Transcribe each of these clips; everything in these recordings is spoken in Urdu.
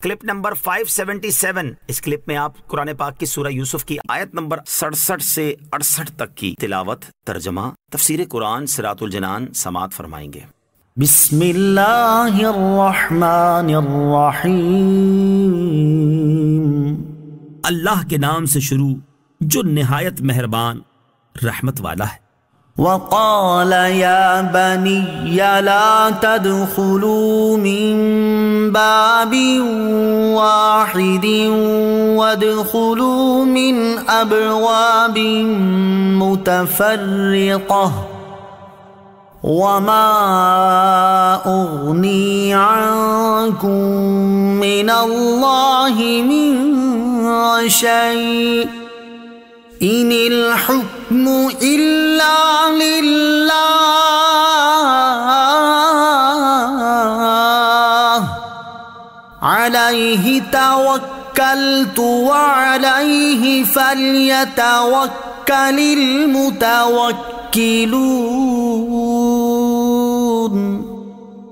Clip number 577۔ اس کلپ میں آپ قرآن پاک کی سورہ یوسف کی آیت نمبر 67 سے 68 تک کی تلاوت، ترجمہ، تفسیر قرآن صراط الجنان سماعت فرمائیں گے۔ بسم اللہ الرحمن الرحیم۔ اللہ کے نام سے شروع جو نہایت مہربان رحمت والا ہے۔ وقال يا بني لا تدخلوا من باب واحد وادخلوا من أبواب متفرقة وما أغني عنكم من الله من شيء إن الحكم إلا لله عليه توكلت وعليه فليتوكل المتوكلون۔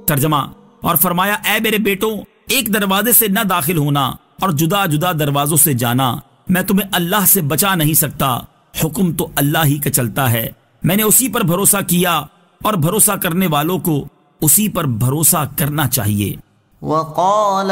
ترجمہ، اور فرمایا اے میرے بیٹوں، ایک دروازے سے نہ داخل ہونا اور جدا جدا دروازوں سے جانا، میں تمہیں اللہ سے بچا نہیں سکتا، حکم تو اللہ ہی کا چلتا ہے، میں نے اسی پر بھروسہ کیا اور بھروسہ کرنے والوں کو اسی پر بھروسہ کرنا چاہیے۔ وقال،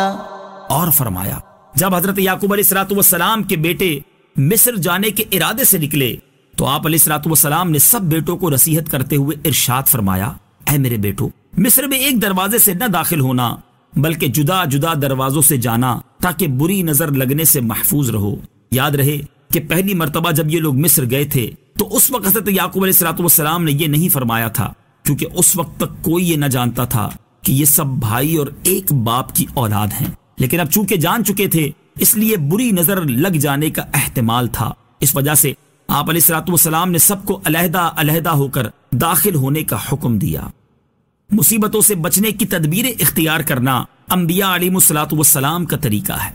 اور فرمایا جب حضرت یعقوب علیہ السلام کے بیٹے مصر جانے کے ارادے سے نکلے تو آپ علیہ السلام نے سب بیٹوں کو نصیحت کرتے ہوئے ارشاد فرمایا، اے میرے بیٹو، مصر میں ایک دروازے سے نہ داخل ہونا بلکہ جدا جدا دروازوں سے جانا تاکہ بری نظر لگنے سے محفوظ رہو۔ یاد رہے کہ پہلی مرتبہ جب یہ لوگ مصر گئے تھے تو اس وقت حضرت یعقوب علیہ السلام نے یہ نہیں فرمایا تھا، کیونکہ اس وقت تک کوئی یہ نہ جانتا تھا کہ یہ سب بھائی اور ایک باپ کی اولاد ہیں، لیکن اب چونکہ جان چکے تھے اس لیے بری نظر لگ جانے کا احتمال تھا۔ اس وجہ سے آپ علیہ السلام نے سب کو علیحدہ علیحدہ ہو کر داخل ہونے کا حکم دیا۔ مصیبتوں سے بچنے کی تدبیریں اختیار کرنا انبیاء علیہ السلام کا طریقہ ہے۔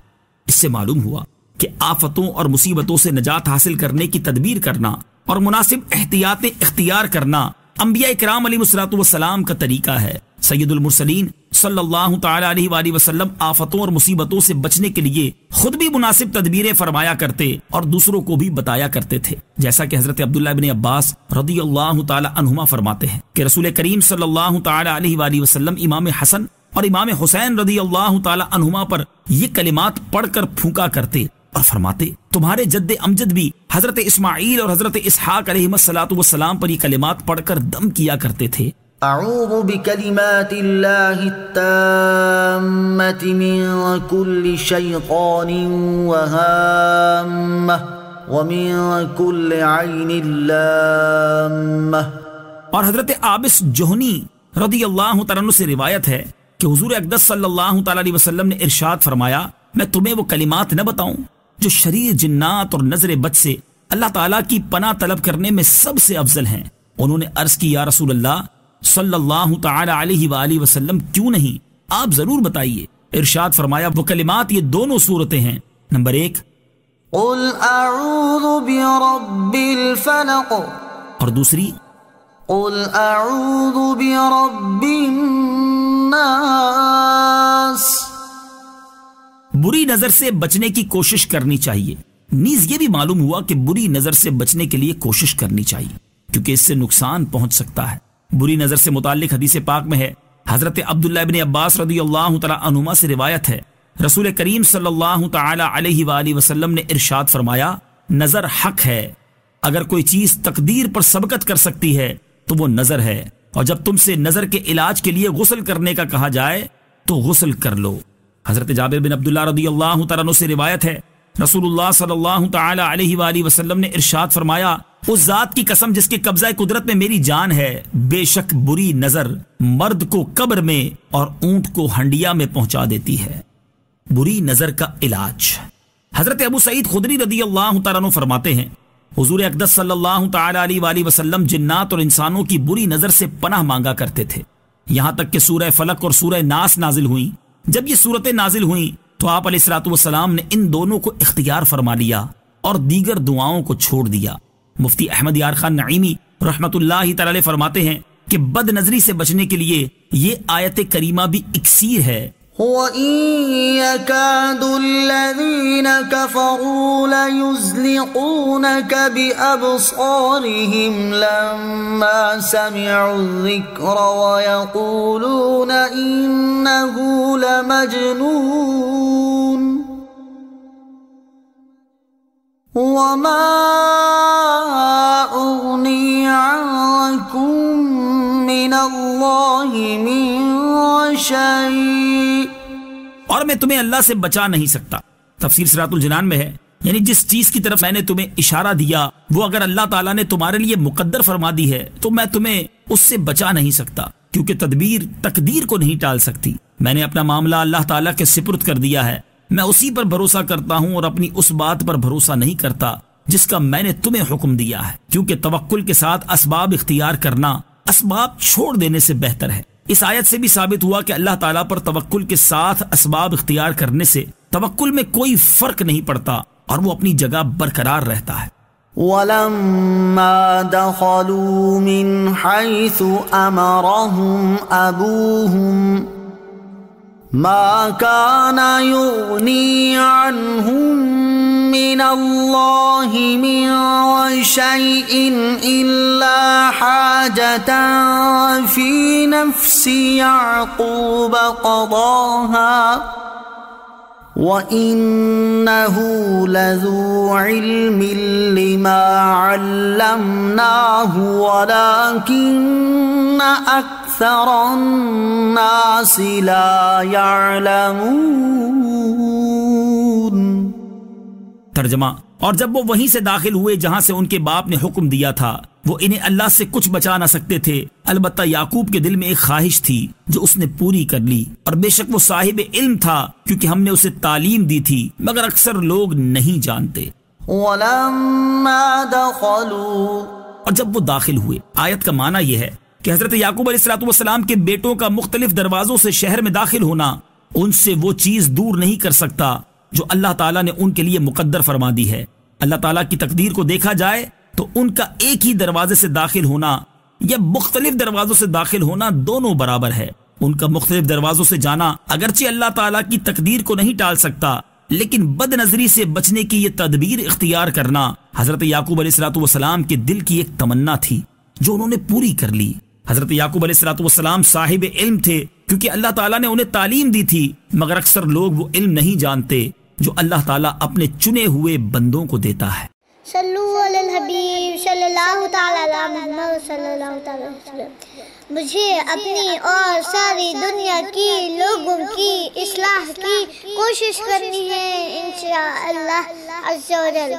اس سے معلوم ہوا کہ آفتوں اور مصیبتوں سے نجات حاصل کرنے کی تدبیر کرنا اور مناسب احتیاطیں اختیار کرنا انبیاء کرام علیہ السلام کا طریقہ ہے۔ سید المرسلین صلی اللہ تعالی علیہ وآلہ وسلم آفتوں اور مصیبتوں سے بچنے کے لیے خود بھی مناسب تدبیریں فرمایا کرتے اور دوسروں کو بھی بتایا کرتے تھے، جیسا کہ حضرت عبداللہ ابن عباس رضی اللہ تعالی عنہما فرماتے ہیں کہ رسول کریم صلی اللہ تعالی علیہ وآلہ وسلم امام حسن اور امام حسین رضی اللہ تعالی عنہما پر یہ کلمات پڑھ کر پھونکا کرتے اور فرماتے، تمہارے جد امجد بھی حضرت اسماعیل اور حضرت اسحاق علیہ السلام پر یہ کلمات پڑھ کر دم کیا کرتے تھے۔ اعوذ بکلمات اللہ التامۃ من کل شیطان وہامہ ومن کل عین لامہ۔ اور حضرت عابس جوہنی رضی اللہ تعالیٰ عنہ سے روایت ہے کہ حضور اقدس صلی اللہ تعالیٰ علیہ وسلم نے ارشاد فرمایا، میں تمہیں وہ کلمات نہ بتاؤں جو شریر جنات اور نظر بد سے اللہ تعالیٰ کی پناہ طلب کرنے میں سب سے افضل ہیں۔ انہوں نے عرض کی، یا رسول اللہ صلی اللہ تعالی علیہ وآلہ وسلم، کیوں نہیں، آپ ضرور بتائیے۔ ارشاد فرمایا وہ کلمات یہ دونوں صورتیں ہیں، نمبر 1 قل اعوذ برب الفلق، اور دوسری قل اعوذ برب الناس۔ بری نظر سے بچنے کی کوشش کرنی چاہیے۔ نیز یہ بھی معلوم ہوا کہ بری نظر سے بچنے کے لیے کوشش کرنی چاہیے کیونکہ اس سے نقصان پہنچ سکتا ہے۔ بری نظر سے متعلق حدیث پاک میں ہے، حضرت عبداللہ ابن عباس رضی اللہ تعالی عنہما سے روایت ہے، رسول کریم صلی اللہ تعالی علیہ وآلہ وسلم نے ارشاد فرمایا، نظر حق ہے، اگر کوئی چیز تقدیر پر سبقت کر سکتی ہے تو وہ نظر ہے، اور جب تم سے نظر کے علاج کے لیے غسل کرنے کا کہا جائے تو غسل کر لو۔ حضرت جابر بن عبداللہ رضی اللہ تعالیٰ عنہ سے روایت ہے، رسول اللہ صلی اللہ تعالی علیہ وآلہ وسلم نے ارشاد فرمایا، اس ذات کی قسم جس کے قبضہ قدرت میں میری جان ہے، بے شک بری نظر مرد کو قبر میں اور اونٹ کو ہنڈیا میں پہنچا دیتی ہے۔ بری نظر کا علاج۔ حضرت ابو سعید خدری رضی اللہ تعالیٰ عنہ فرماتے ہیں، حضور اقدس صلی اللہ تعالی علیہ وآلہ وسلم جنات اور انسانوں کی بری نظر سے پناہ مانگا کرتے تھے، یہاں تک کہ سورہ فلق اور سورہ ناس نازل ہوئیں۔ جب یہ صورتیں نازل ہوئیں تو آپ علیہ السلام نے ان دونوں کو اختیار فرما لیا اور دیگر دعاؤں کو چھوڑ دیا۔ مفتی احمد یار خان نعیمی رحمت اللہ تعالی علیہ فرماتے ہیں کہ بد نظری سے بچنے کے لیے یہ آیت کریمہ بھی اکسیر ہے، وَإِن يَكَادُ الَّذِينَ كَفَرُوا لَيُزْلِقُونَكَ بِأَبْصَارِهِمْ لَمَّا سَمِعُوا الذِّكْرَ وَيَقُولُونَ إِنَّهُ لَمَجْنُونٌ وَمَا أُغْنِي عَنكُم مِّنَ اللَّهِ مِن شَيْءٍ اور میں تمہیں اللہ سے بچا نہیں سکتا. تفسیر سورۃ الجنان میں ہے، یعنی جس چیز کی طرف میں نے تمہیں اشارہ دیا وہ اگر اللہ تعالیٰ نے تمہارے لیے مقدر فرما دی ہے تو میں تمہیں اس سے بچا نہیں سکتا، کیونکہ تقدیر کو نہیں ٹال سکتی. میں نے اپنا معاملہ اللہ تعالیٰ کے سپرد کر دیا ہے، میں اسی پر بھروسہ کرتا ہوں اور اپنی اس بات پر بھروسہ نہیں کرتا جس کا میں نے تمہیں حکم دیا ہے، کیونکہ توکل کے ساتھ اسباب اختیار کرنا اسباب چھوڑ دینے سے بہتر ہے. اس آیت سے بھی ثابت ہوا کہ اللہ تعالیٰ پر توکل کے ساتھ اسباب اختیار کرنے سے توکل میں کوئی فرق نہیں پڑتا اور وہ اپنی جگہ برقرار رہتا ہے. وَلَمَّا دَخَلُوا مِنْ حَيْثُ أَمَرَهُمْ أَبُوهُمْ مَا كَانَ يُغْنِي عَنْهُمْ مِنَ اللَّهِ مِنْ شَيْءٍ إِلَّا حَاجَةً فِي نَفْسِ يَعْقُوبَ قَضَاهَا وَإِنَّهُ لَذُو عِلْمٍ لِمَا عَلَّمْنَاهُ وَلَكِنَّ أَكْثَرَ النَّاسِ لَا يَعْلَمُونَ. ترجمہ: اور جب وہ وہیں سے داخل ہوئے جہاں سے ان کے باپ نے حکم دیا تھا، وہ انہیں اللہ سے کچھ بچا نہ سکتے تھے، البتہ یعقوب کے دل میں ایک خواہش تھی جو اس نے پوری کر لی، اور بے شک وہ صاحب علم تھا کیونکہ ہم نے اسے تعلیم دی تھی، مگر اکثر لوگ نہیں جانتے. وَلَمَّا دَخَلُوا اور جب وہ داخل ہوئے، آیت کا معنی یہ ہے کہ حضرت یعقوب علیہ السلام کے بیٹوں کا مختلف دروازوں سے شہر میں داخل ہونا ان سے وہ چیز دور نہیں کر سکتا جو اللہ تعالیٰ نے ان کے لیے مقدر فرما دی ہے. اللہ تعالیٰ کی تقدیر کو دیکھا جائے تو ان کا ایک ہی دروازے سے داخل ہونا یا مختلف دروازوں سے داخل ہونا دونوں برابر ہے. ان کا مختلف دروازوں سے جانا اگرچہ اللہ تعالیٰ کی تقدیر کو نہیں ٹال سکتا، لیکن بد نظری سے بچنے کی یہ تدبیر اختیار کرنا حضرت یعقوب علیہ السلام کے دل کی ایک تمنا تھی جو انہوں نے پوری کر لی. حضرت یعقوب علیہ السلام صاحب علم تھے کیونکہ اللہ تعالیٰ نے انہیں تعلیم دی تھی، مگر اکثر لوگ وہ علم نہیں جانتے جو اللہ تعالیٰ اپنے چنے ہوئے بندوں کو دیتا ہے. صلو علی الحبیب صلی اللہ تعالی علی محمد صلی اللہ تعالی وسلم. مجھے اپنی اور ساری دنیا کی لوگوں کی اصلاح کی کوشش کرنی ہے انشاءاللہ عز و جل.